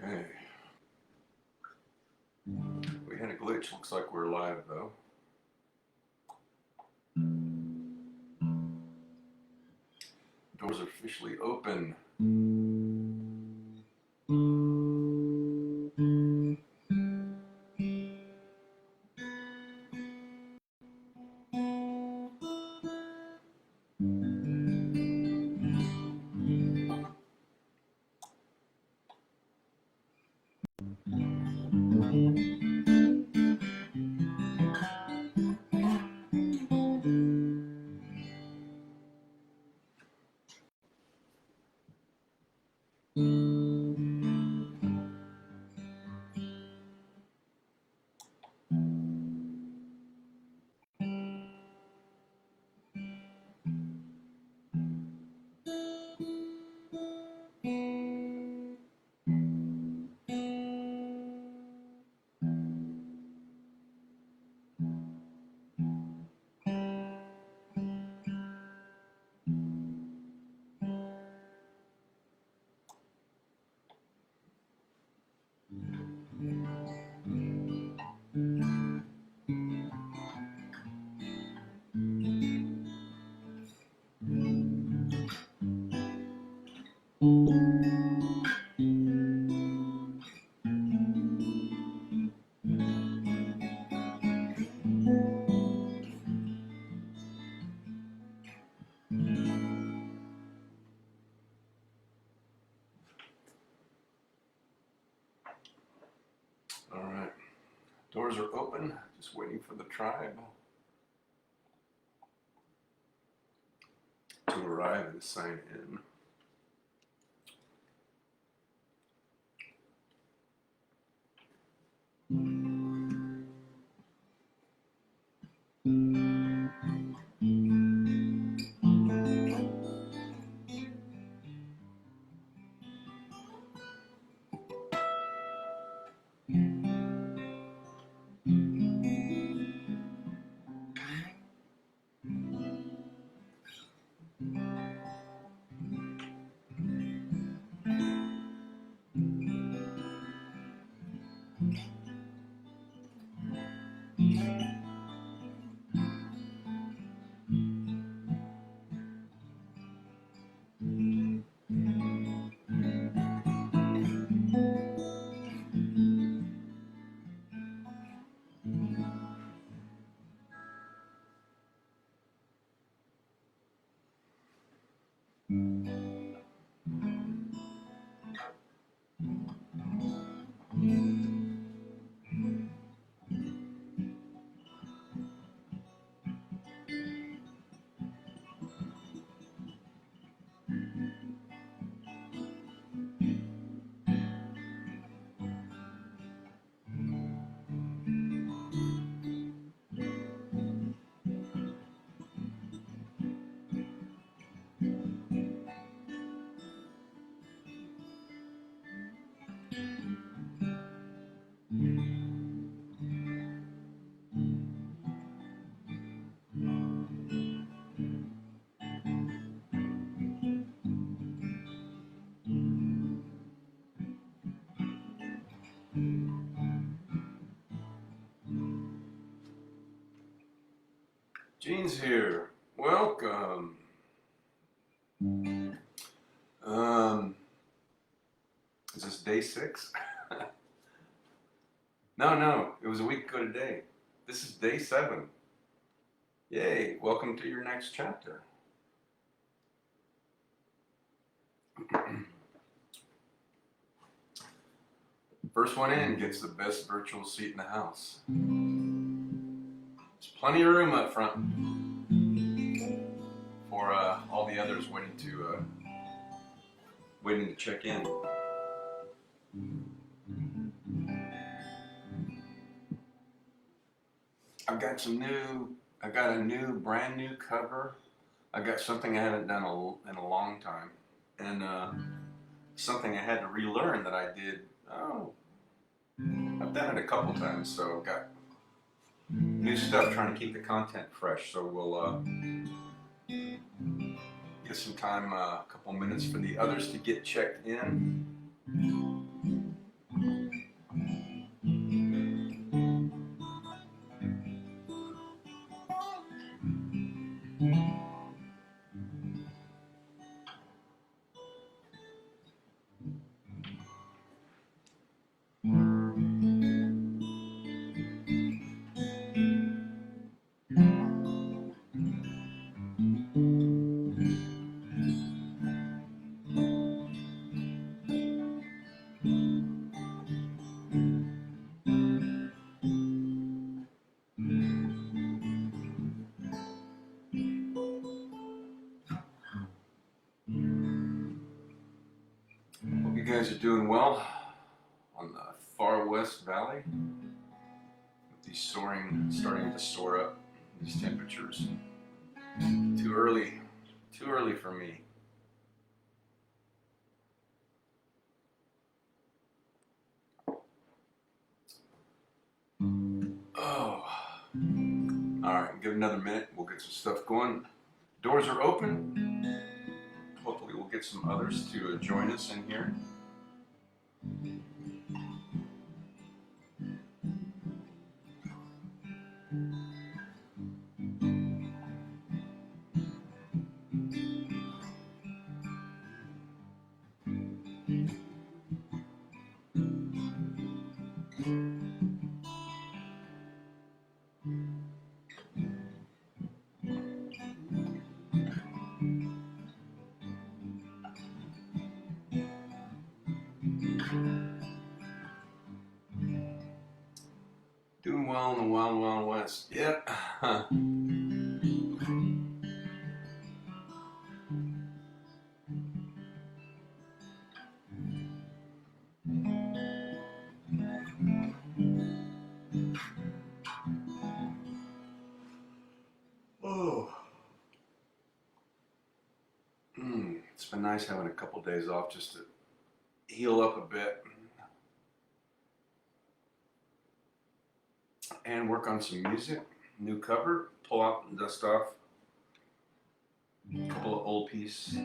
Okay. We had a glitch. Looks like we're live though. Doors are officially open. All right. Doors are open. Just waiting for the tribe to arrive and sign in. Jean's here. Welcome. Um, is this day 6? No. It was a week ago today. This is day 7. Yay. Welcome to your next chapter. First one in gets the best virtual seat in the house. There's plenty of room up front for all the others waiting to check in. I've got a brand new cover. I got something I haven't done in a long time, and something I had to relearn that I did. I've done it a couple times, so I've got new stuff trying to keep the content fresh. So we'll get some time, a couple minutes for the others to get checked in. guys are doing well on the far west valley with these starting to soar up, these temperatures. Too early for me. Oh, all right, give it another minute. We'll get some stuff going. Doors are open. Hopefully we'll get some others to join us in here. Doing well in the wild, wild west. Yep. Oh. It's been nice having a couple days off just to heal up a bit and work on some music, new cover, pull out and dust off a couple of old pieces.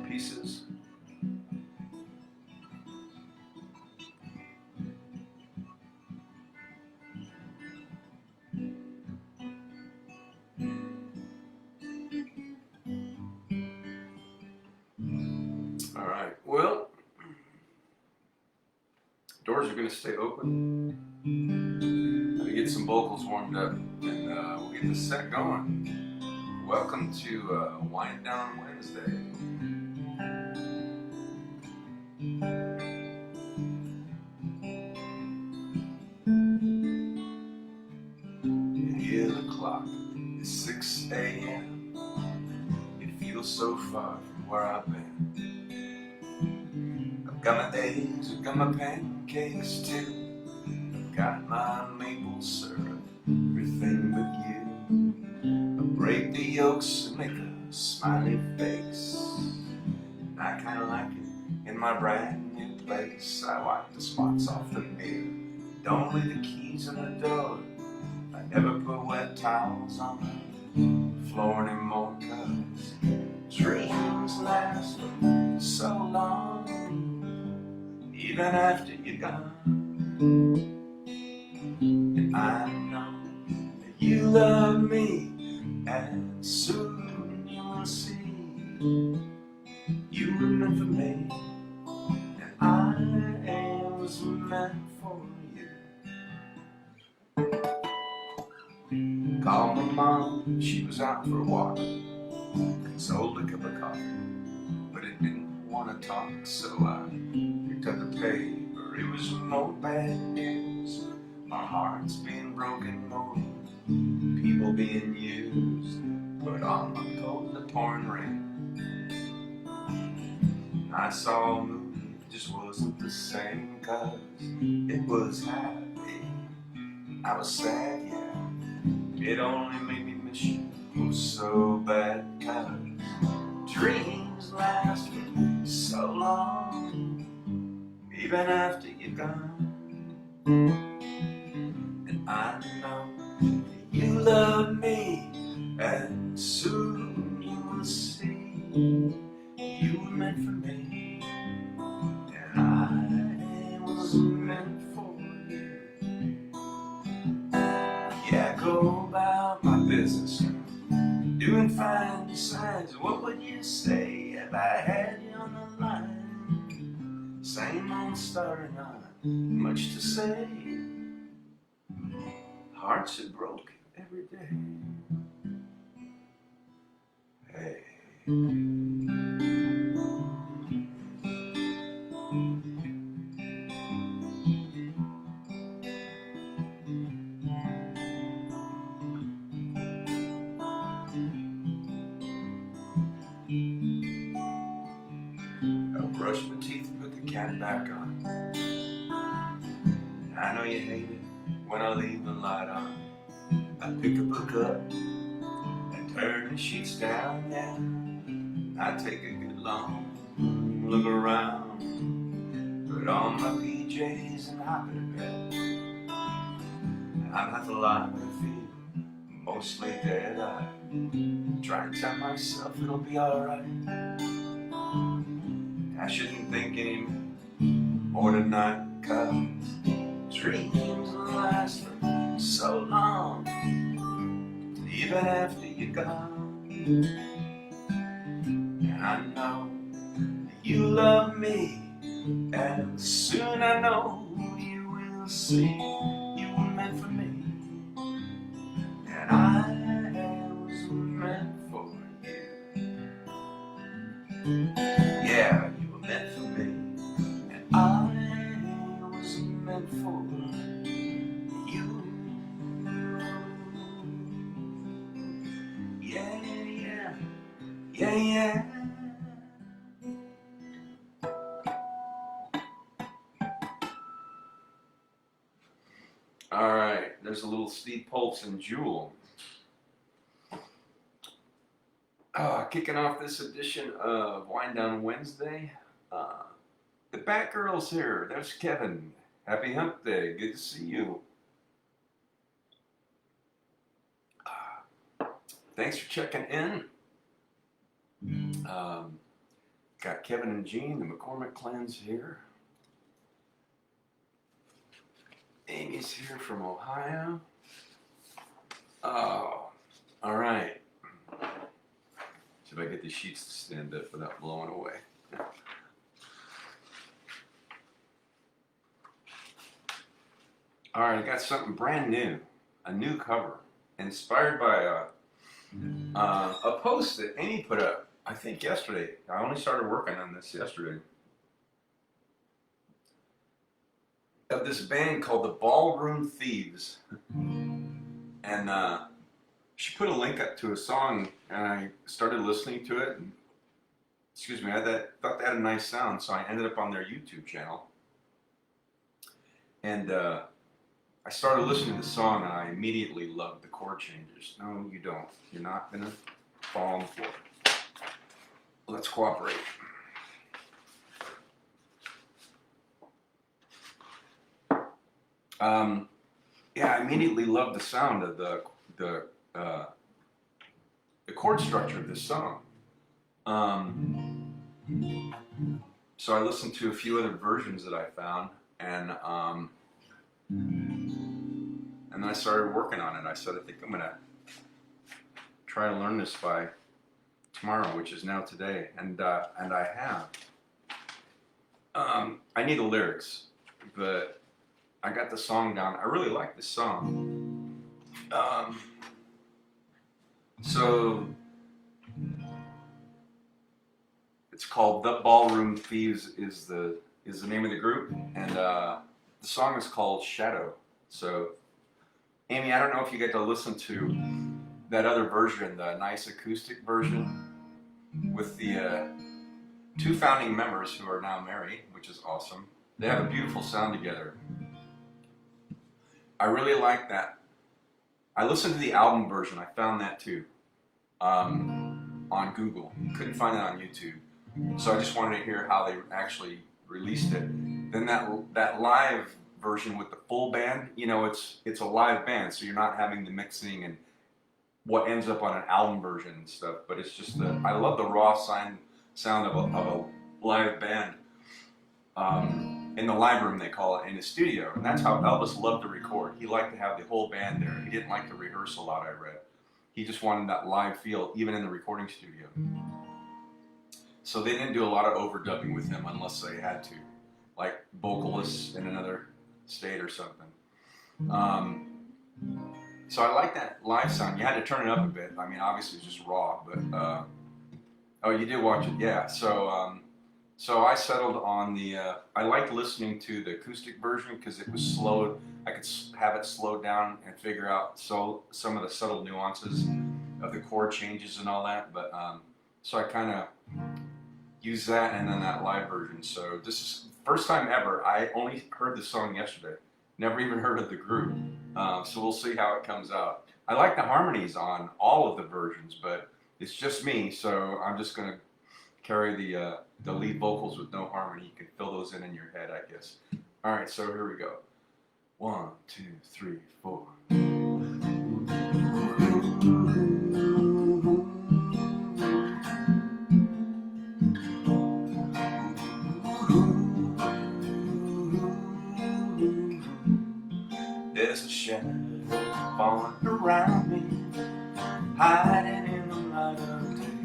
All right, well, doors are going to stay open. Let me get some vocals warmed up and we'll get the set going. Welcome to Wind Down Wednesday. You hear the clock, it's 6 a.m. It feels so far from where I've been. I've got my eggs, I've got my pancakes too. I've got my maple syrup, everything but you. I break the yolks and make a smiley face. I kinda like it in my brand new place. I wipe the spots off the mirror, don't leave the keys in the door. I never put wet towels on the floor anymore, 'cause dreams last so long, even after you're gone. And I know that you love me, and soon you will see you were meant for me, and I was meant for you. Called my mom, she was out for a walk, sold a cup of coffee, but it didn't want to talk, so I picked up the paper. It was more bad news, our hearts being broken, more people being used, put on the cold, the pouring rain. I saw a movie, it just wasn't the same, 'cause it was happy, I was sad, yeah. It only made me miss you, oh so bad, 'cause dreams last for so long, even after you're gone. And I know that you love me, and soon you will see you were meant for me, and I was meant for you. Yeah, I go about my business, doing fine besides. What would you say if I had you on the line? Same old story, not much to say. Hearts are broken every day. Hey. I brush my teeth, put the the cat back on. I know you hate it when I leave the light on. I pick a book up and turn the sheets down, yeah. I take a good long look around, put on my PJs and hop in bed. I'm not alive, but I feel mostly dead. I try and tell myself it'll be alright. I shouldn't think any more tonight, 'cause dreams last for so long, even after you're gone. And I know you love me, and soon I know you will see you were meant for me, and I was meant for you. Yeah, you were meant for me, and I was meant for you. Yeah, yeah, yeah, yeah. All right, there's a little Steve Pulse and Jewel. Kicking off this edition of Wind Down Wednesday. The Batgirl's here. There's Kevin. Happy Hump Day. Good to see you. Thanks for checking in. Got Kevin and Jean, the McCormick clan's here. Amy's here from Ohio. Oh, all right. See if I get these sheets to stand up without blowing away. All right, I got something brand new, a new cover, inspired by a post that Amy put up, I think yesterday. I only started working on this yesterday. Of this band called the Ballroom Thieves. And she put a link up to a song, and I started listening to it. And, excuse me, I thought they had a nice sound, so I ended up on their YouTube channel. And I started listening to the song, and I immediately loved the chord changes. No, you don't. You're not going to fall on the floor. Let's cooperate. Yeah, I immediately loved the sound of the chord structure of this song. So I listened to a few other versions that I found, and then I started working on it. I said, I think I'm gonna try to learn this by tomorrow, which is now today, and I have. I need the lyrics, but I got the song down. I really like this song. So it's called The Ballroom Thieves is the name of the group, and the song is called Shadow. So Amy, I don't know if you get to listen to that other version, the nice acoustic version with the two founding members who are now married, which is awesome. They have a beautiful sound together. I really like that. I listened to the album version. I found that too on Google. Couldn't find it on YouTube. So I just wanted to hear how they actually released it. Then that live version with the full band, you know, it's a live band, so you're not having the mixing and what ends up on an album version and stuff. But it's just I love the raw sound of a live band. In the live room, they call it, in the studio. And that's how Elvis loved to record. He liked to have the whole band there. He didn't like to rehearse a lot, I read. He just wanted that live feel, even in the recording studio. So they didn't do a lot of overdubbing with him unless they had to, like vocalists in another state or something. So I like that live sound. You had to turn it up a bit. I mean, obviously it's just raw, but oh, you did watch it, yeah. So I settled on the. I liked listening to the acoustic version because it was slow. I could have it slowed down and figure out some of the subtle nuances of the chord changes and all that. But so I kind of use that and then that live version. So this is first time ever. I only heard the song yesterday. Never even heard of the group. So we'll see how it comes out. I like the harmonies on all of the versions, but it's just me, so I'm just gonna carry the lead vocals with no harmony. You can fill those in your head, I guess. All right, so here we go. 1, 2, 3, 4. There's a shadow falling around me, hiding in the light of day.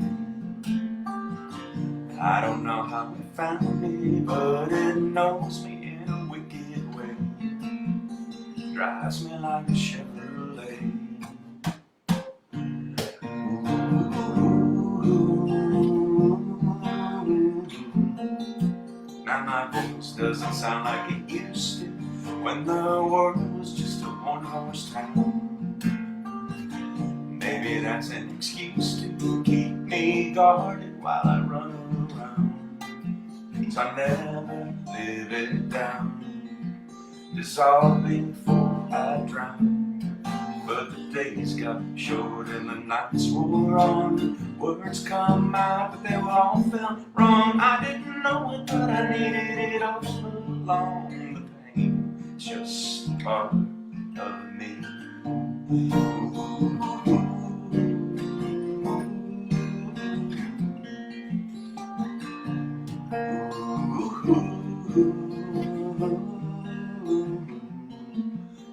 I don't know how it found me, but it knows me in a wicked way. Drives me like a Chevrolet. Now my voice doesn't sound like it used to when the world was just a one-horse town. Maybe that's an excuse to keep me guarded while I run around. 'Cause I never live it down, dissolving before I drown. But the days got short and the nights wore on. Words come out, but they were all felt wrong. I didn't know it, but I needed it all along. The pain is just part of me.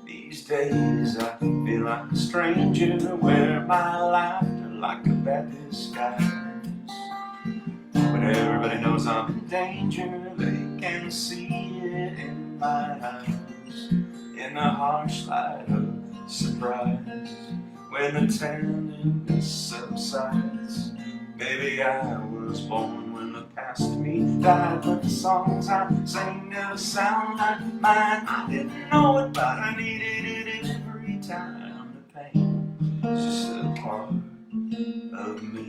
These days I feel like a stranger, wear my laughter like a bad disguise. When everybody knows I'm in danger, they can see it in my eyes, in the harsh light of surprise. When the tenderness subsides, maybe I was born when the past me died, but the songs I sing never sound like mine. I didn't know it, but I needed it every time. The pain is just a part of me.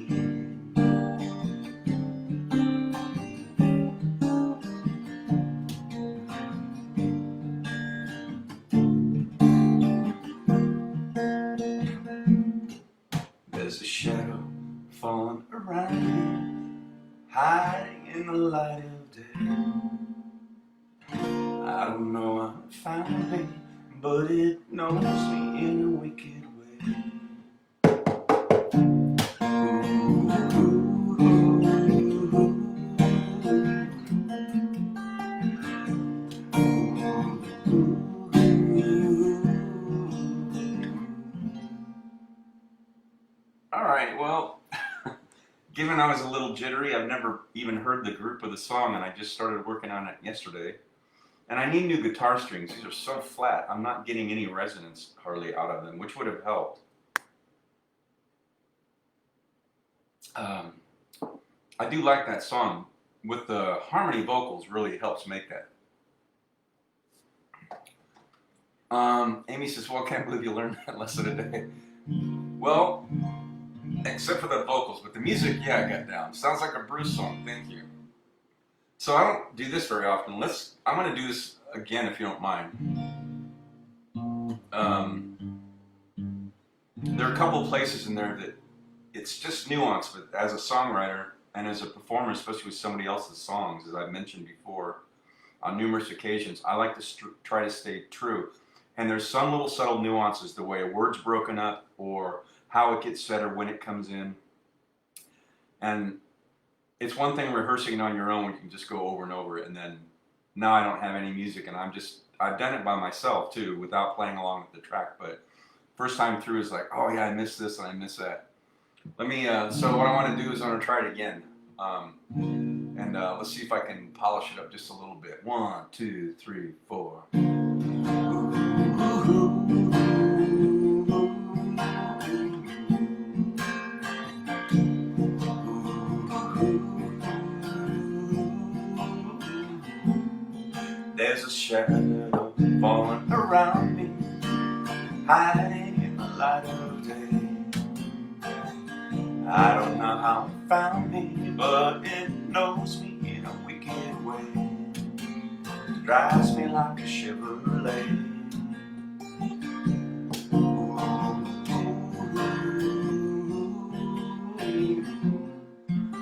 There's a shadow falling around me, hiding in the light of day. I don't know how it found me, but it knows me in a wicked way. All right, well, given I was a little jittery, I've never even heard the group or the song, and I just started working on it yesterday. And I need new guitar strings. These are so flat, I'm not getting any resonance hardly out of them, which would have helped. I do like that song. With the harmony vocals, really helps make that. Amy says, well, I can't believe you learned that lesson today. Well, except for the vocals, but the music, yeah, I got down. Sounds like a Bruce song, thank you. So I don't do this very often. I'm gonna do this again if you don't mind. There are a couple places in there that it's just nuance, but as a songwriter and as a performer, especially with somebody else's songs, as I've mentioned before on numerous occasions, I like to try to stay true. And there's some little subtle nuances, the way a word's broken up or how it gets said or when it comes in. And it's one thing rehearsing it on your own when you can just go over and over it, and then now I don't have any music and I've done it by myself too without playing along with the track, but first time through is like, oh yeah, I missed this and I missed that. Let me, so what I want to do is I'm going to try it again. And let's see if I can polish it up just a little bit. 1, 2, 3, 4. There's a shadow falling around me, hiding in the light of day. I don't know how it found me, but it knows me in a wicked way, drives me like a Chevrolet.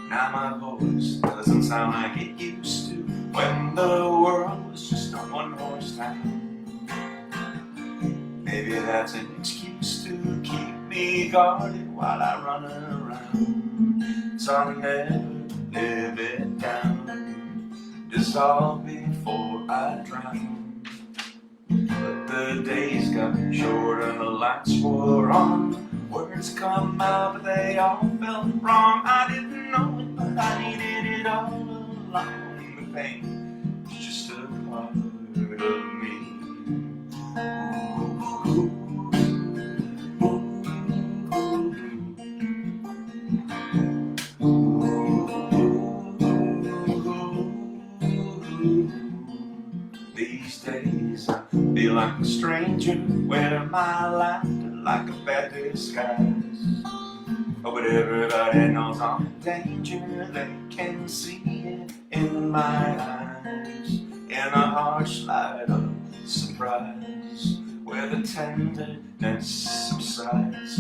Now my voice doesn't sound like it used to when the world was just a one-horse town. Maybe that's an excuse to keep me guarded while I run around. So I'll never live it down, dissolve before I drown. But the days got short and the lights wore on. Words come out, but they all felt wrong. I didn't know it, but I needed it all along. The pain was just a part of me. These days I feel like a stranger, wear my laughter like a bad disguise. Oh, but everybody knows I'm in danger, they can see it in my eyes. In a harsh light of surprise, where the tenderness subsides.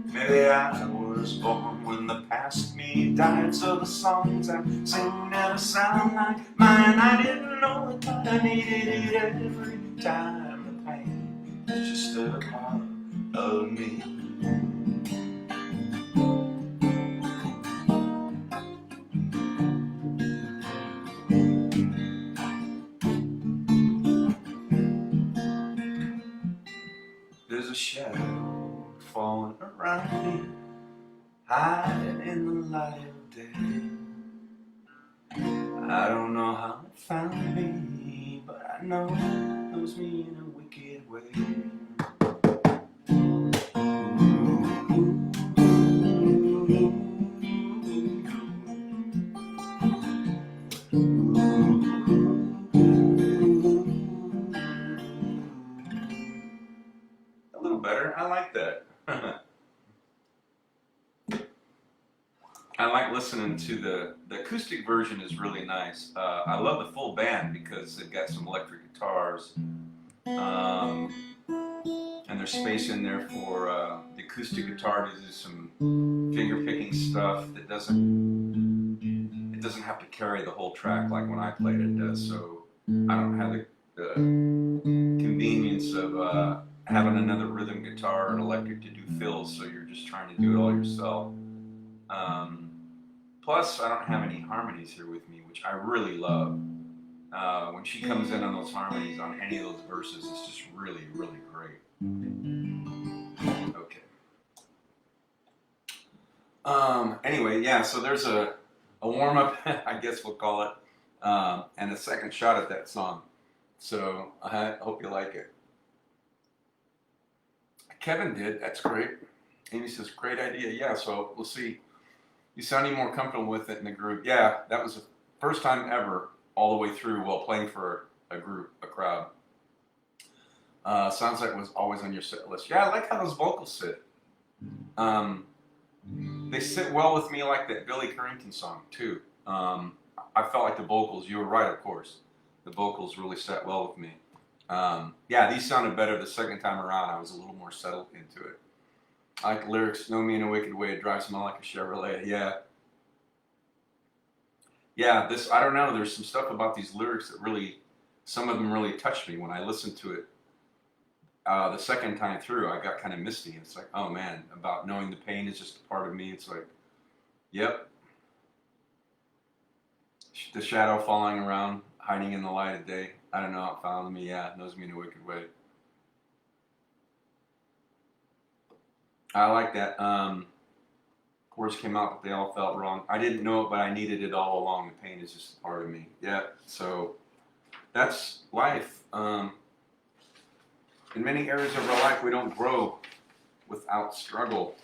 Maybe I was born when the past me died, so the songs I sing never sound like mine. I didn't know it, but I needed it every time. The pain is just a part of me. There's a shadow falling around me, hiding in the light of day. I don't know how it found me, but I know it knows me in a wicked way. A little better, I like that. I like listening to the acoustic version is really nice. I love the full band because they've got some electric guitars, and there's space in there for the acoustic guitar to do some finger picking stuff that doesn't have to carry the whole track like when I played it does. So I don't have the convenience of having another rhythm guitar or an electric to do fills, so you're just trying to do it all yourself. Plus, I don't have any harmonies here with me, which I really love. When she comes in on those harmonies on any of those verses, it's just really, really great. Okay. Anyway, yeah, so there's a warm-up, I guess we'll call it, and a second shot at that song. So I hope you like it. Kevin did, that's great. Amy says, great idea. Yeah, so we'll see. You sounding more comfortable with it in the group. Yeah, that was the first time ever all the way through while playing for a group, a crowd. Sounds like it was always on your set list. Yeah, I like how those vocals sit. They sit well with me like that Billy Currington song, too. I felt like the vocals, you were right, of course. The vocals really sat well with me. Yeah, these sounded better the second time around. I was a little more settled into it. I like the lyrics, know me in a wicked way, it drives me like a Chevrolet. Yeah. Yeah, this, I don't know, there's some stuff about these lyrics that really, some of them really touched me when I listened to it. The second time through, I got kind of misty. It's like, oh man, about knowing the pain is just a part of me. It's like, yep. The shadow falling around, hiding in the light of day. I don't know, it found me, yeah, knows me in a wicked way. I like that. Chorus came out, but they all felt wrong. I didn't know it, but I needed it all along. The pain is just a part of me. Yeah, so that's life. In many areas of our life, we don't grow without struggle.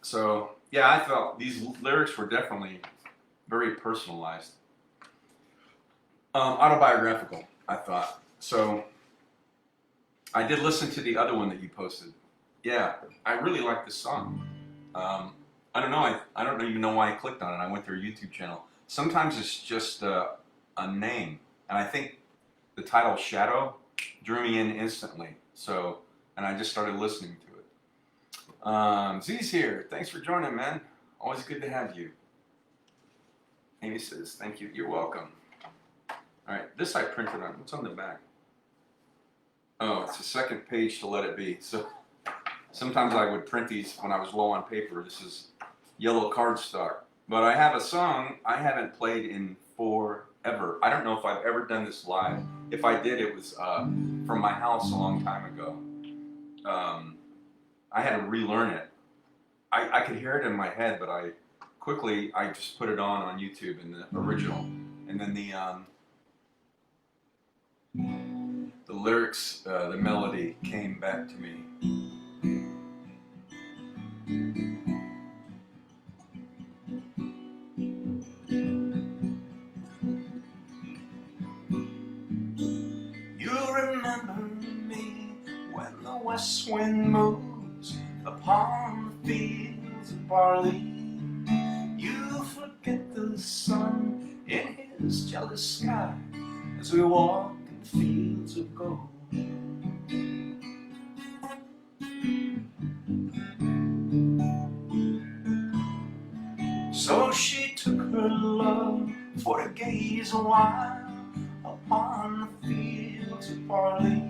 So, yeah, I felt these lyrics were definitely very personalized. Autobiographical, I thought. So, I did listen to the other one that you posted. Yeah, I really like this song. I don't know. I don't even know why I clicked on it. I went to their YouTube channel. Sometimes it's just a name, and I think the title Shadow drew me in instantly. So, and I just started listening to it. Z's here. Thanks for joining, man. Always good to have you. Amy says, thank you. You're welcome. All right, this I printed on. What's on the back? Oh, it's the second page to Let It Be. So sometimes I would print these when I was low on paper. This is yellow cardstock. But I have a song I haven't played in forever. I don't know if I've ever done this live. If I did, it was from my house a long time ago. I had to relearn it. I could hear it in my head, but I just put it on YouTube in the original. And then the lyrics, the melody came back to me. You remember me when the west wind moves upon the fields of barley. You forget the sun in his jealous sky as we walk in fields of gold. So she took her love for to gaze a while upon the fields of barley.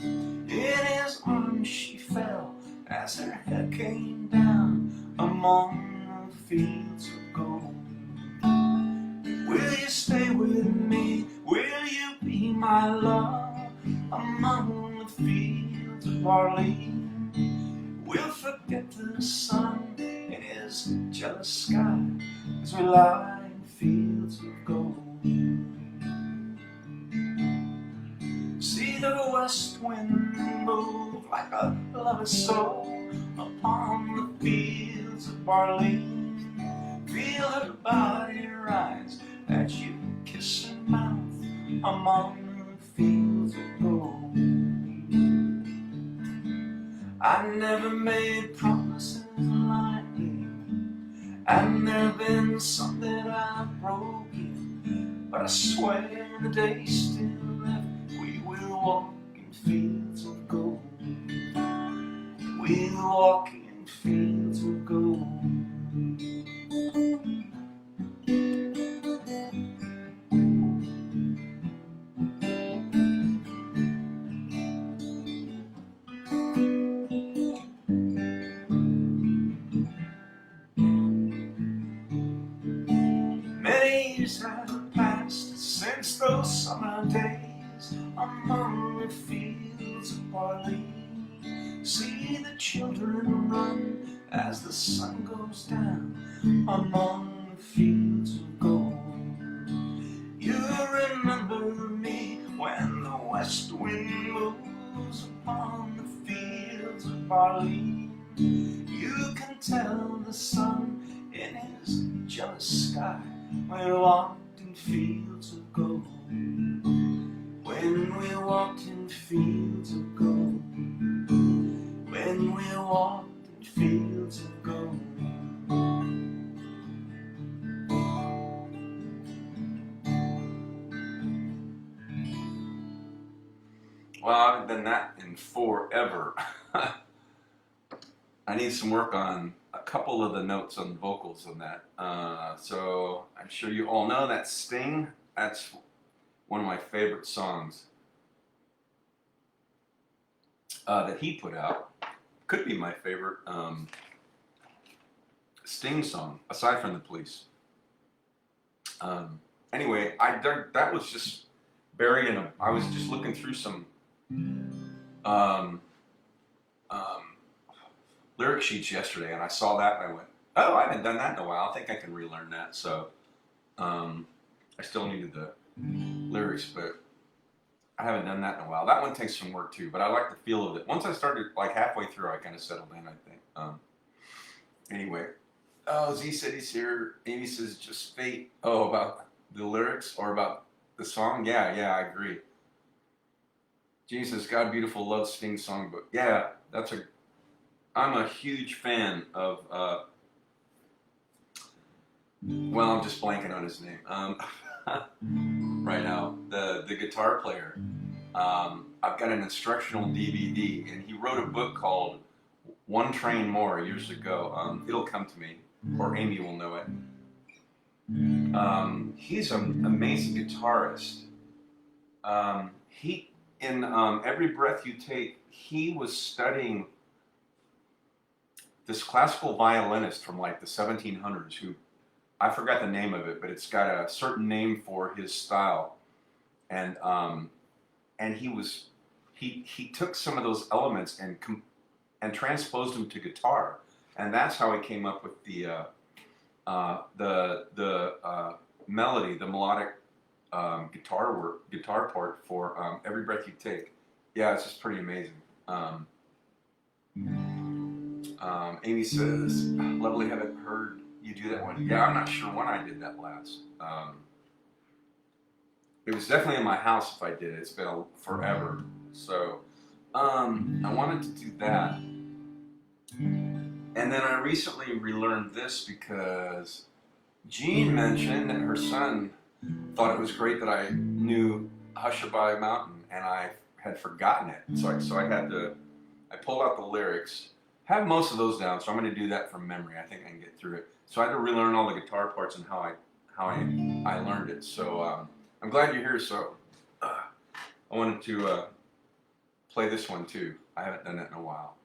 In his arms she fell as her head came down among the fields of gold. Will you stay with me? Will you be my love among the fields of barley? We'll forget the sun in his jealous sky as we lie in fields of gold. See the west wind move like a lover's soul upon the fields of barley. Feel her body rise as you kiss her mouth among the fields of gold. I never made promises lightly, and there've been some that I've broken, but I swear the day still left, we will walk in fields of gold. We'll walk in fields of gold. Many years have passed since those summer days among the fields of barley. See the children run as the sun goes down among the fields of gold. You remember me when the west wind moves upon the fields of barley. You can tell the sun in his jealous sky we walked in fields of gold. When we walked in fields of gold. When we walked in fields of gold. Well, I haven't done that in forever. I need some work on a couple of the notes on the vocals on that. So I'm sure you all know that Sting. That's one of my favorite songs that he put out. Could be my favorite Sting song, aside from The Police. Anyway, that was just buried in I was just looking through some lyric sheets yesterday, and I saw that, and I went, oh, I haven't done that in a while. I think I can relearn that. So I still needed the lyrics, but I haven't done that in a while. That one takes some work too, but I like the feel of it. Once I started, like halfway through, I kind of settled in, I think. Anyway, oh, Z said he's here. Amy says, just fate. Oh, about the lyrics or about the song? Yeah, I agree. Jesus, God Beautiful, love Sting songbook. Yeah, I'm a huge fan of well, I'm just blanking on his name right now. The guitar player. I've got an instructional DVD, and he wrote a book called One Train More years ago. It'll come to me, or Amy will know it. He's an amazing guitarist. He in Every Breath You Take, he was studying this classical violinist from like the 1700s who I forgot the name of it, but it's got a certain name for his style, and he took some of those elements and transposed them to guitar, and that's how he came up with the melody, the melodic guitar part for Every Breath You Take. Yeah, it's just pretty amazing. Amy says, "Lovely, haven't heard you do that one." Yeah, I'm not sure when I did that last. It was definitely in my house if I did it. It's been forever. So I wanted to do that. And then I recently relearned this because Jean mentioned that her son thought it was great that I knew Hushabye Mountain, and I had forgotten it. So I pulled out the lyrics. Have most of those down, so I'm going to do that from memory. I think I can get through it. So I had to relearn all the guitar parts and how I learned it. So I'm glad you're here. So I wanted to play this one too. I haven't done that in a while.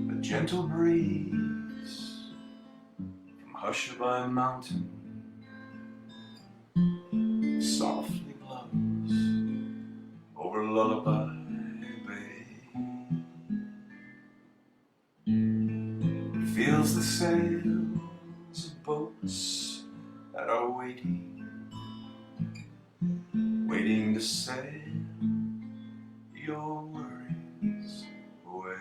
A gentle breeze from Hushabye Mountain softly blows over Lullaby Bay. It feels the sails of boats that are waiting to sail your worries away.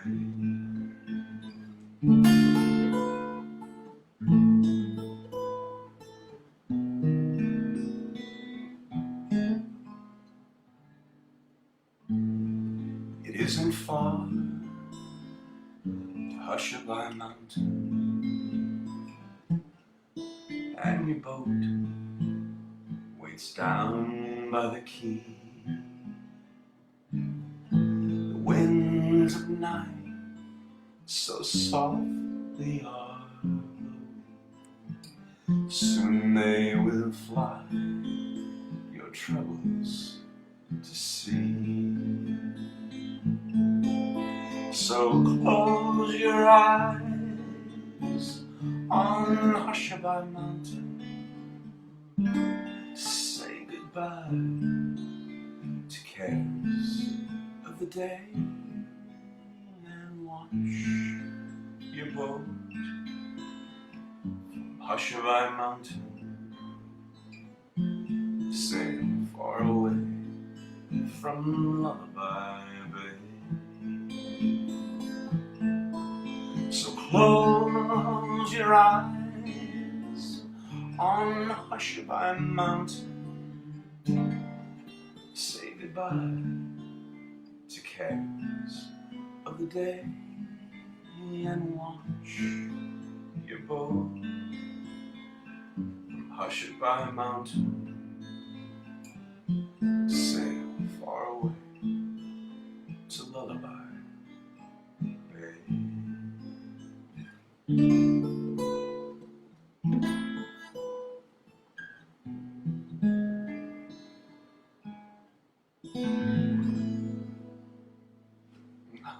It isn't far to Hushabye Mountain, and your boat waits down by the quay. The winds of night so softly are blowing, soon they will fly your troubles to sea. So close your eyes on Hushabye Mountain, say goodbye to cares of the day, and watch your boat from Hushabye Mountain sail far away from Lullaby Bay. So close your eyes on Hushabye Mountain, say goodbye to cares of the day, and watch your boat from Hushabye Mountain sail far away to Lullaby Bay.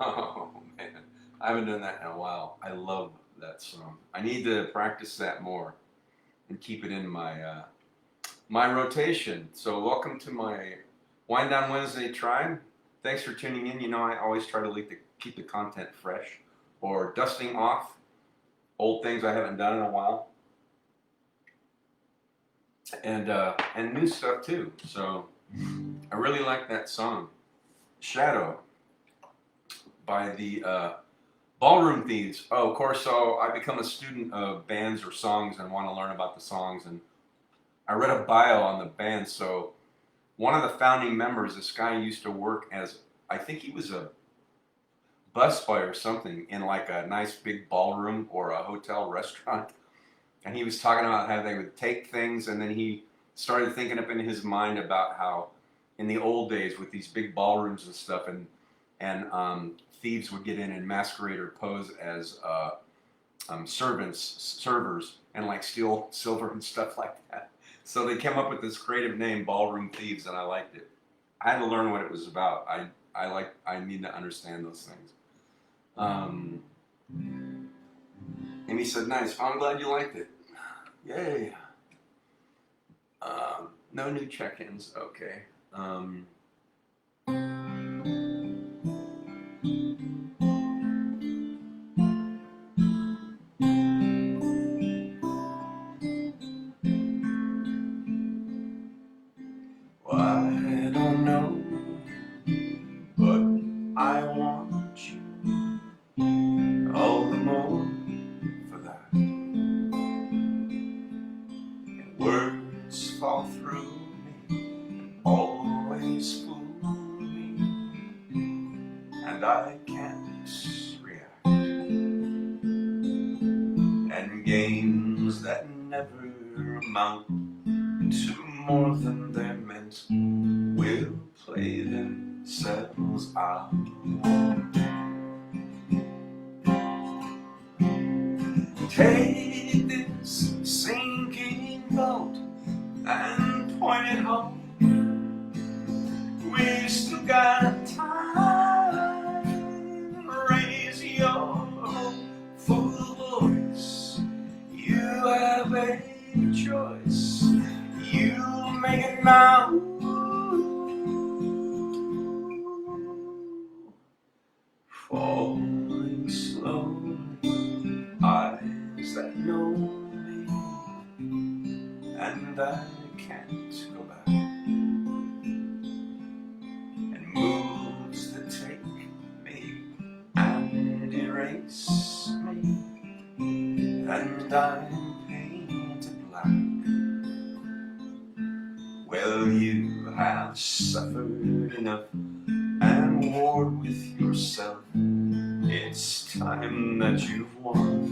Oh man, I haven't done that in a while. I love that song. I need to practice that more and keep it in my my rotation. So welcome to my Wind Down Wednesday tribe. Thanks for tuning in. You know, I always try to keep the content fresh, or dusting off old things I haven't done in a while, and new stuff too. So I really like that song, Shadow, by the Ballroom Thieves. Oh, of course. So I become a student of bands or songs and want to learn about the songs and I read a bio on the band. So one of the founding members, this guy used to work as, I think he was a busboy or something in like a nice big ballroom or a hotel restaurant. And he was talking about how they would take things, and then he started thinking up in his mind about how in the old days with these big ballrooms and stuff, and thieves would get in and masquerade or pose as servers, and like steal silver and stuff like that. So they came up with this creative name, Ballroom Thieves, and I liked it. I had to learn what it was about. I need to understand those things. And he said, "Nice. I'm glad you liked it. Yay." No new check-ins. Okay. Well, I don't know, but I want you all the more for that. And words fall through me, always fool me, and I can't react. And games that never amount to more than they're meant will play themselves out. Take this sinking boat and point it home. We still got time. Raise your hopeful voice. You have a choice. You make it now. Falling slowly, eyes that know me, and I can't go back. And moves that take me and erase me, and I'm painted black. Well, you have suffered enough and warred with yourself. It's time that you've won.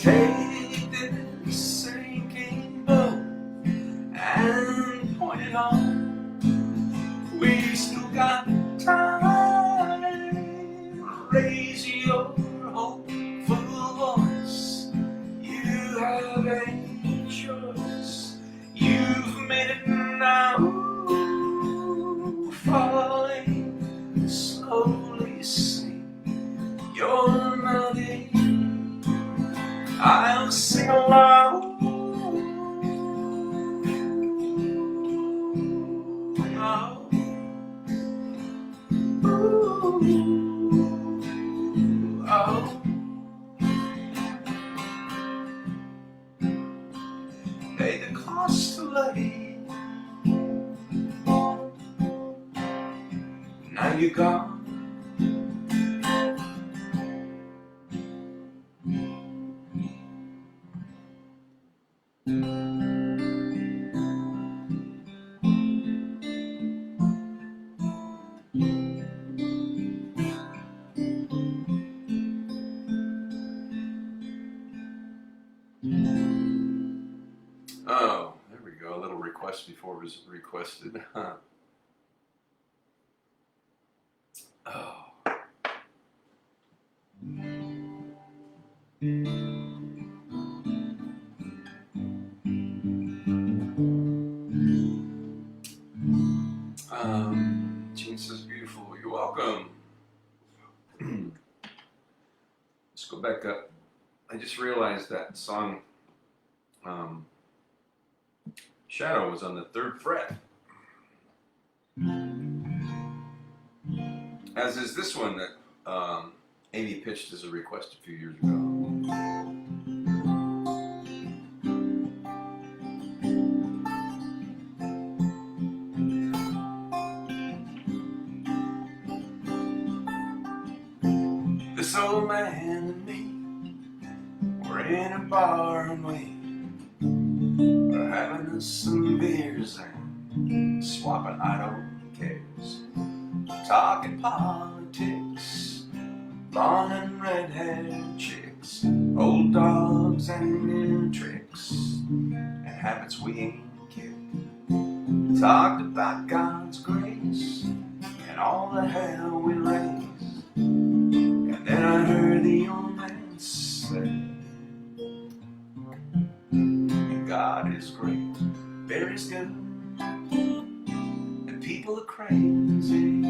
Take this sinking boat and point it on. We still got time. Raise your hopeful voice. You have a choice. You've made it now. Falling slowly, sing your melody. I'll sing along. Oh. Ooh. Oh. Pay the cost to lay. Now you're gone. Oh, there we go. A little request before it was requested. Oh. Gene says beautiful. You're welcome. Let's go back up. I just realized that song Shadow was on the 3rd fret. As is this one that Amy pitched as a request a few years ago. This old man and me bar and we were having us some beers and swapping idle cares, talking politics, blonde and red-haired chicks, old dogs and new tricks, and habits we ain't kicked. Talked about God's grace and all the hell we raised, and then I heard the old man say, God is great, Barry's good, and people are crazy.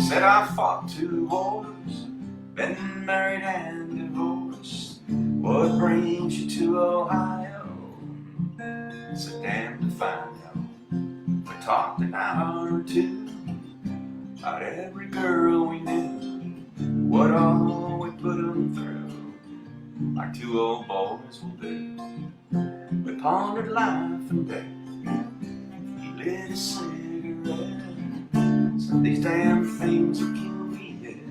Said I fought 2 wars, been married and divorced. What brings you to Ohio? So damn to find out. We talked an hour or 2 about every girl we knew, what all we put them through, like 2 old boys will do. We pondered life and death. He lit a cigarette. Said these damn things will kill me dead.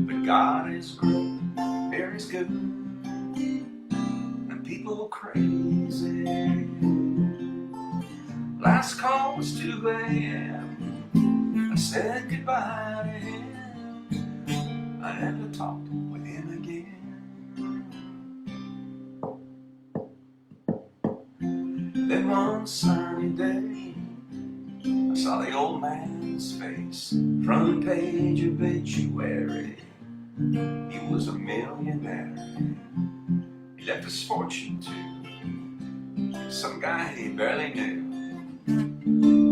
But God is great, Barry's good, and people are crazy. Last call was 2 a.m. I said goodbye to him. I never talked with him again. Then one sunny day, I saw the old man's face, front page obituary. He was a millionaire. He left his fortune to some guy he barely knew.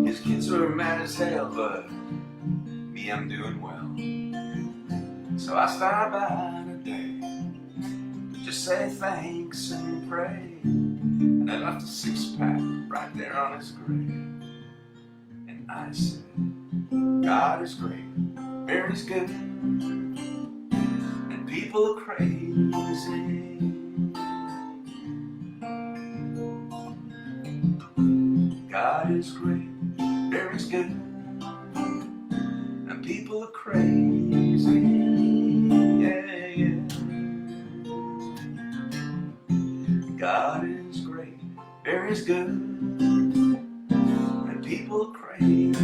His kids were mad as hell, but me, I'm doing well. So I stopped by today, just say thanks and pray. And I left a 6-pack right there on his grave. And I said, God is great, Barry's good, and people are crazy. God is great, Barry's good, and people are crazy. Yeah, yeah. God is great, Barry's good, and people are crazy.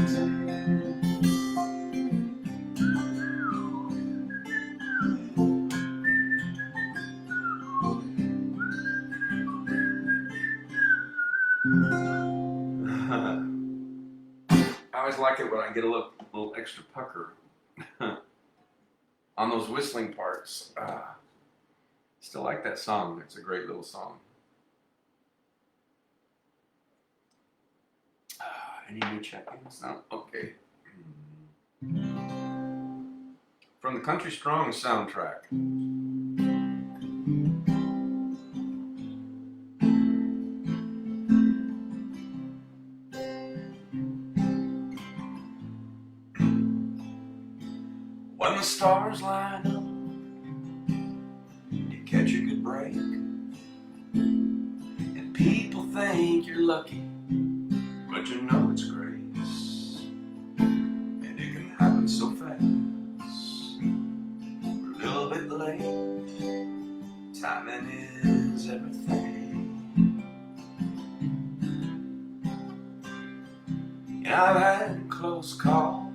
I always like it when I get a little extra pucker on those whistling parts. Still like that song. It's a great little song. Any new check-ins? No? Okay. From the Country Strong soundtrack. When the stars line up, you catch a good break, and people think you're lucky, but you know it's grace, and it can happen so fast. We're a little bit late, timing is everything. And I've had close calls,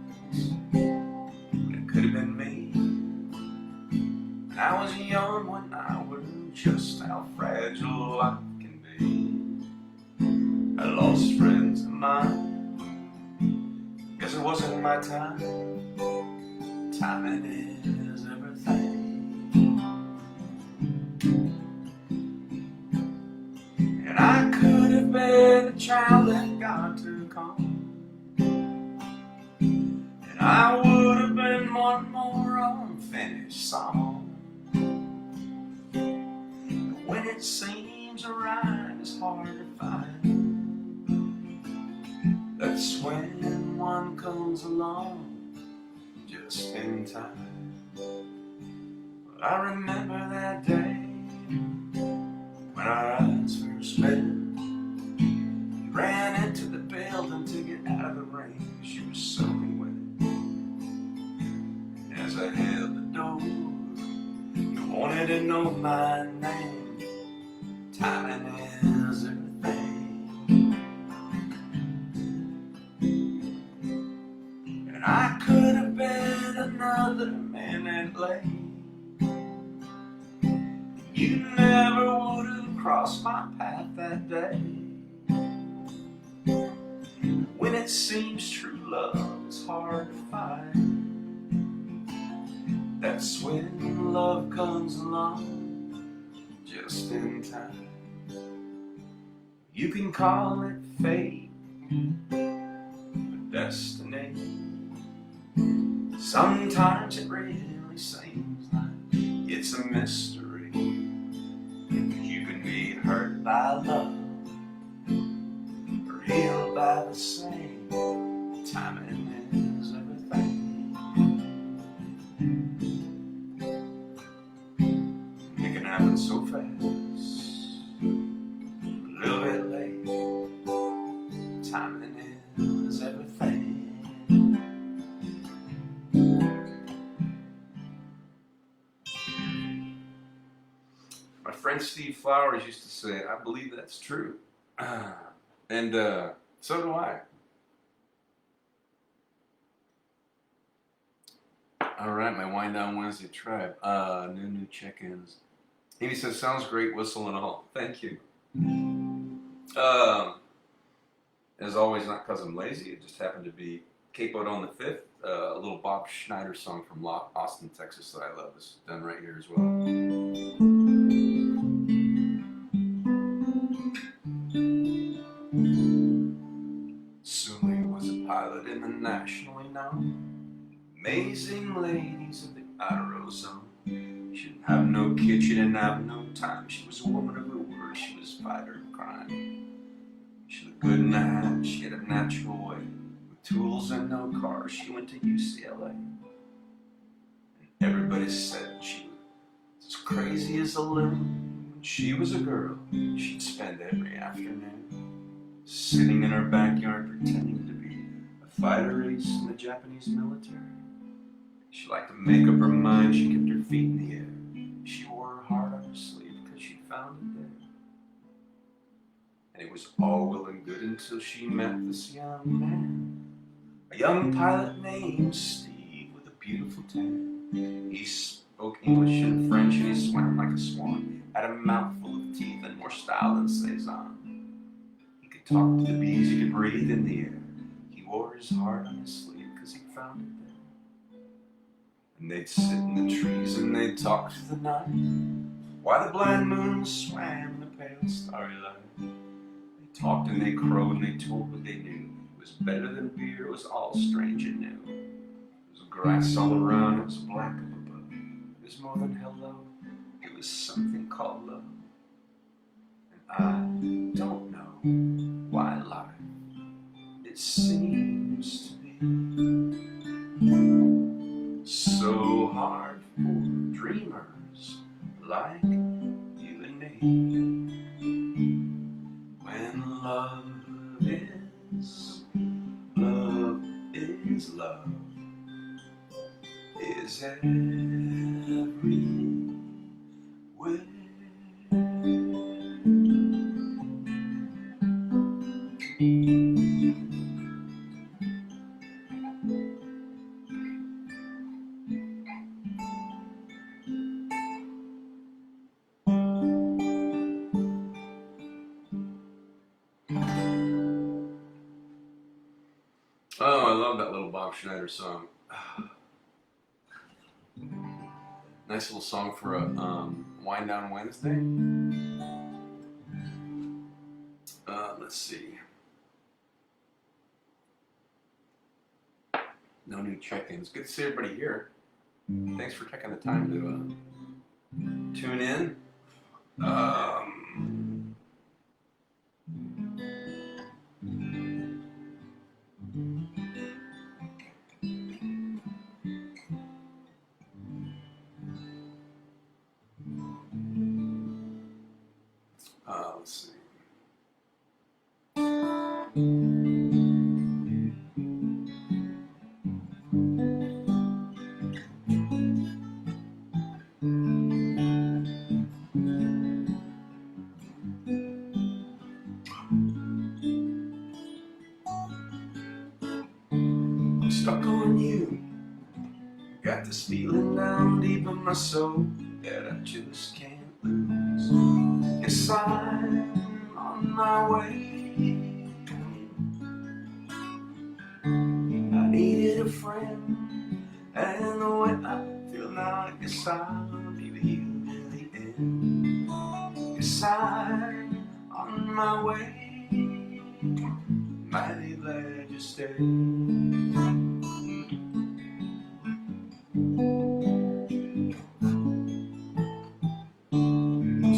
could have been me. And I was young when I was just how fragile life can be. I lost friends of mine, guess it wasn't my time. Timing is everything. And I could have been a child that God took on, I would have been one more unfinished song. But when it seems a rhyme is hard to find, that's when one comes along just in time. But I remember that day when our eyes first met. We ran into the building to get out of the rain. She was soaking wet. to know my name. Timing is everything. And I could have been another minute late. You never would have crossed my path that day. When it seems true love is hard to find, that's when love comes along just in time. You can call it fate, but destiny. Sometimes it really seems like it's a mystery. You can be hurt by love or healed by the same. Timing is everything. It can happen so fast, a little bit late. Timing is everything. My friend Steve Flowers used to say, I believe that's true. And so do I. All right, my Wind Down Wednesday tribe. New check-ins. Amy says, sounds great, whistle and all. Thank you. As always, not because I'm lazy. It just happened to be capoed on the 5th. A little Bob Schneider song from Austin, Texas that I love. This is done right here as well. Sully was a pilot in the nationally known Amazing Ladies of the Outer Ozone. She didn't have no kitchen and have no time. She was a woman of her word. She was a fighter of crime. She looked good in the hat. She had a natural way. With tools and no car, she went to UCLA. And everybody said she was as crazy as a loon. When she was a girl, she'd spend every afternoon sitting in her backyard pretending to be a fighter ace in the Japanese military. She liked to make up her mind. She kept her feet in the air. She wore her heart on her sleeve because she found it there. And it was all well and good until she met this young man. A young pilot named Steve with a beautiful tan. He spoke English and French and he swam like a swan. Had a mouthful of teeth and more style than Cezanne. He could talk to the bees, he could breathe in the air. He wore his heart on his sleeve because he found it there. And they'd sit in the trees and they'd talk to the night, while the blind moon swam in the pale starry light. They talked and they crowed and they told what they knew. It was better than beer, it was all strange and new. It was grass all around, it was black up above. It was more than hello, it was something called love. And I don't know why life, it seems to be so hard for dreamers like you and me. When love is love is love is everywhere. Oh, I love that little Bob Schneider song. Nice little song for a Wind Down Wednesday. Let's see. No new check-ins. Good to see everybody here. Thanks for taking the time to tune in. Let's see. on you. Got this feeling down deep in my soul that I just can't lose. Yes, I'm on my way. I needed a friend, and the way I feel now, I guess I'll be with you in the end. Yes, I'm on my way. Mighty glad you stayed.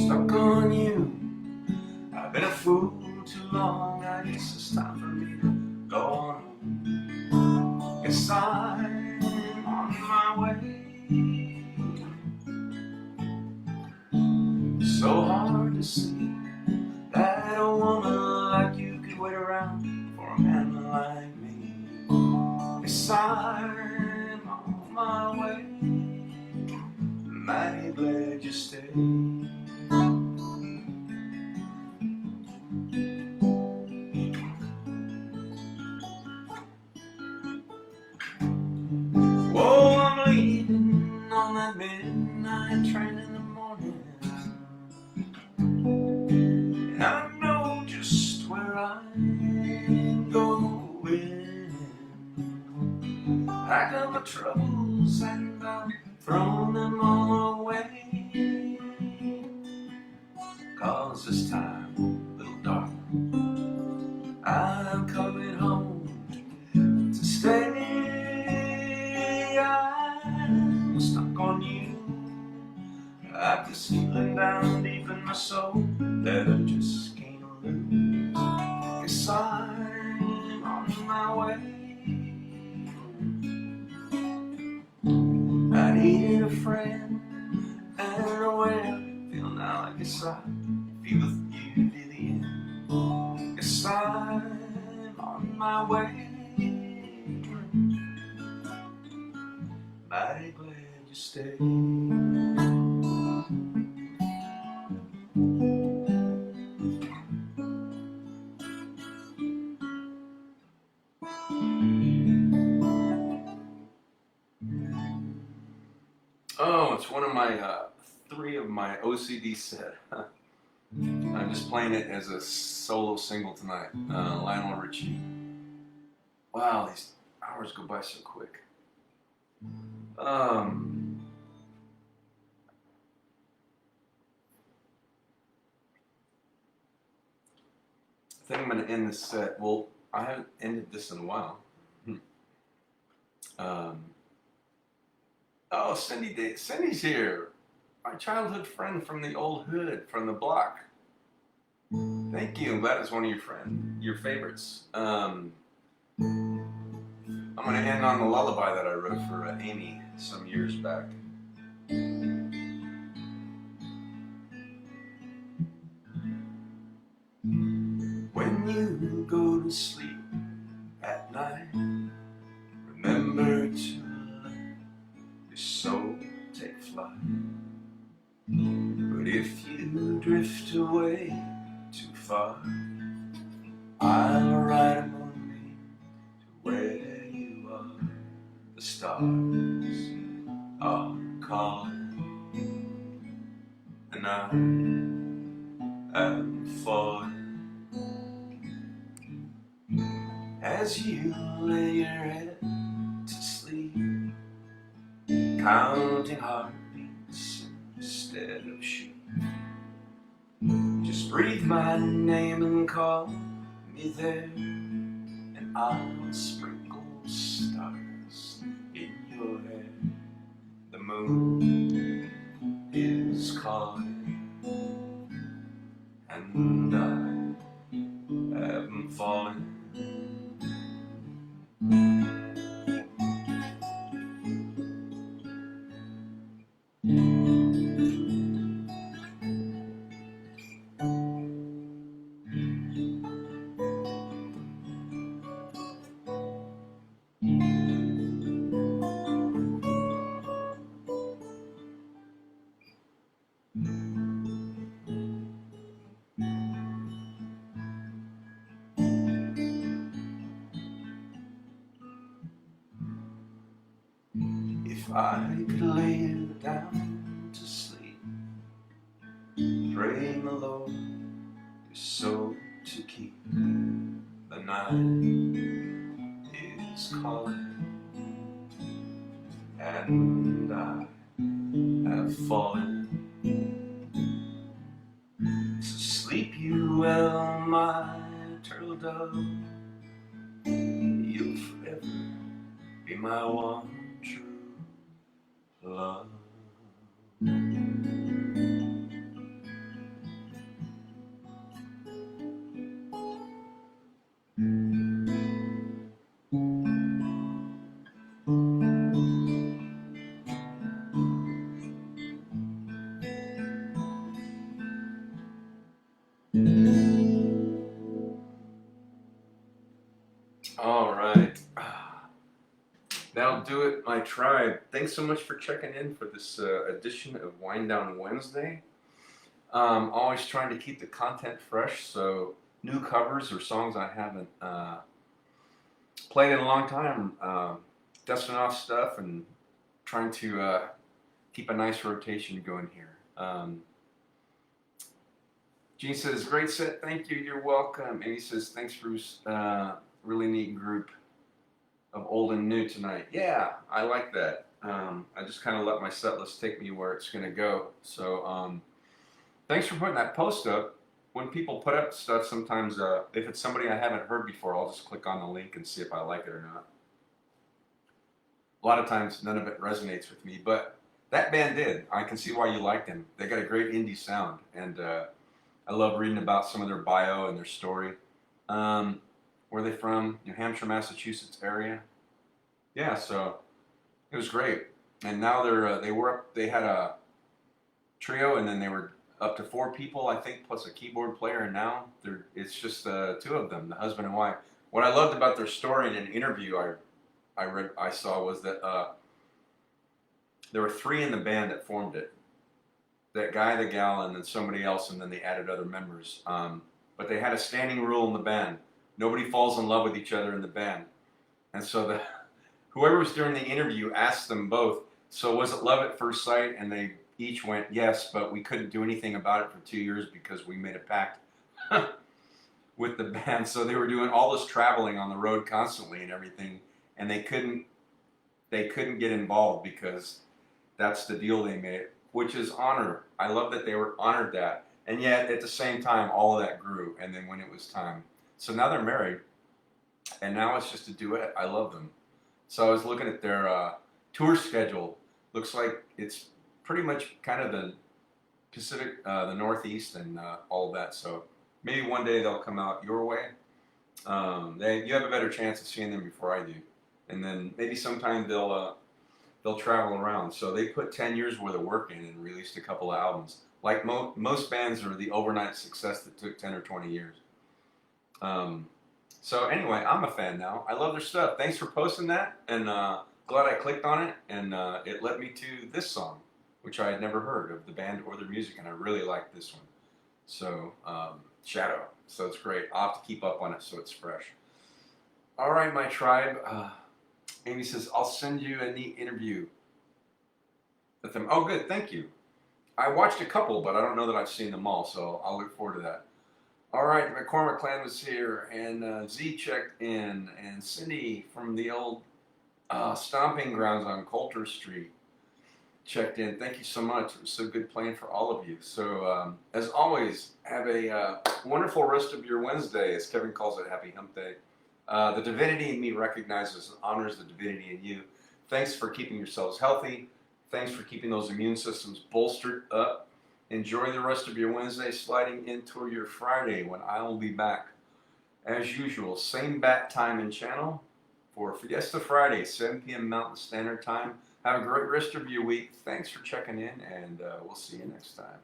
Stuck on you. I've been a fool too long. I guess it's time for me to go on. Yes, I'm on my way. So hard to see that a woman like you could wait around for a man like me. Yes, I'm on my way. Mighty glad you stayed. Oh, I'm leaving on that midnight train in the morning, and I know just where I'm going. I got my troubles and I've thrown them all away. 'Cause this time, little darling, I'm coming home to stay. I'm stuck on you. I've this feeling down deep in my soul that I just can't lose. Yes, I'm on my way. I needed a friend, and the way I feel now, I guess I feel with you to the end. Yes, I'm on my way. Mighty glad you stayed. Oh, it's one of my 3 of my OCD set. I'm just playing it as a solo single tonight. Lionel Richie. Wow, these hours go by so quick. I think I'm going to end this set. Well, I haven't ended this in a while. Oh, Cindy's here. My childhood friend from the old hood, from the block. Thank you. I'm glad it's one of your favorites. I'm going to end on the lullaby that I wrote for Amy some years back. When you go to sleep at night, remember to let your soul take flight. But if you drift away too far, I'll ride a moonbeam to where you are. The stars are calling, and I am falling. As you lay your head to sleep, counting heartbeats instead of sheep, just breathe my name and call me there, and I'll sprinkle stars in your hair. The moon is calling, and I am falling. If I could lay you down to sleep, praying the Lord your soul to keep, the night is calling, and I have fallen. So sleep you well, my turtle dove. You'll forever be my one true love. All right. That'll do it, my tribe. Thanks so much for checking in for this edition of Wind Down Wednesday. Always trying to keep the content fresh, so new covers or songs I haven't played in a long time, dusting off stuff and trying to keep a nice rotation going here. Gene says, great set, thank you, you're welcome. Amy says, thanks Bruce, really neat group of old and new tonight. Yeah, I like that. I just kind of let my set list take me where it's going to go. So thanks for putting that post up. When people put up stuff, sometimes if it's somebody I haven't heard before, I'll just click on the link and see if I like it or not. A lot of times none of it resonates with me, but that band did. I can see why you liked them. They got a great indie sound, and I love reading about some of their bio and their story. Where are they from? New Hampshire, Massachusetts area. Yeah, so it was great. And now they had a trio, and then they were up to 4 people, I think, plus a keyboard player. And now it's just 2 of them, the husband and wife. What I loved about their story in an interview I saw was that there were 3 in the band that formed it. That guy, the gal, and then somebody else, and then they added other members. But they had a standing rule in the band. Nobody falls in love with each other in the band. And so whoever was doing the interview asked them both, so was it love at first sight? And they each went, yes, but we couldn't do anything about it for 2 years because we made a pact with the band. So they were doing all this traveling on the road constantly and everything, and they couldn't get involved because that's the deal they made, which is honor. I love that they were honored that. And yet, at the same time, all of that grew, and then when it was time. So now they're married, and now it's just a duet. I love them. So I was looking at their tour schedule. Looks like it's pretty much kind of the Pacific, the Northeast, and all of that. So maybe one day they'll come out your way. You have a better chance of seeing them before I do, and then maybe sometime they'll travel around. So they put 10 years worth of work in and released a couple of albums. Like most bands are the overnight success that took 10 or 20 years. So anyway, I'm a fan now. I love their stuff. Thanks for posting that, and glad I clicked on it, and it led me to this song, which I had never heard of the band or their music, and I really like this one. So, Shadow. So it's great. I'll have to keep up on it so it's fresh. All right, my tribe. Amy says, I'll send you a neat interview with them. Oh, good. Thank you. I watched a couple, but I don't know that I've seen them all, so I'll look forward to that. All right, McCormick Clan was here, and Z checked in, and Cindy from the old stomping grounds on Coulter Street checked in. Thank you so much. It was so good playing for all of you. So, as always, have a wonderful rest of your Wednesday, as Kevin calls it, Happy Hump Day. The divinity in me recognizes and honors the divinity in you. Thanks for keeping yourselves healthy. Thanks for keeping those immune systems bolstered up. Enjoy the rest of your Wednesday, sliding into your Friday, when I will be back. As usual, same bat time and channel for Fiesta Friday, 7 p.m. Mountain Standard Time. Have a great rest of your week. Thanks for checking in, and we'll see you next time.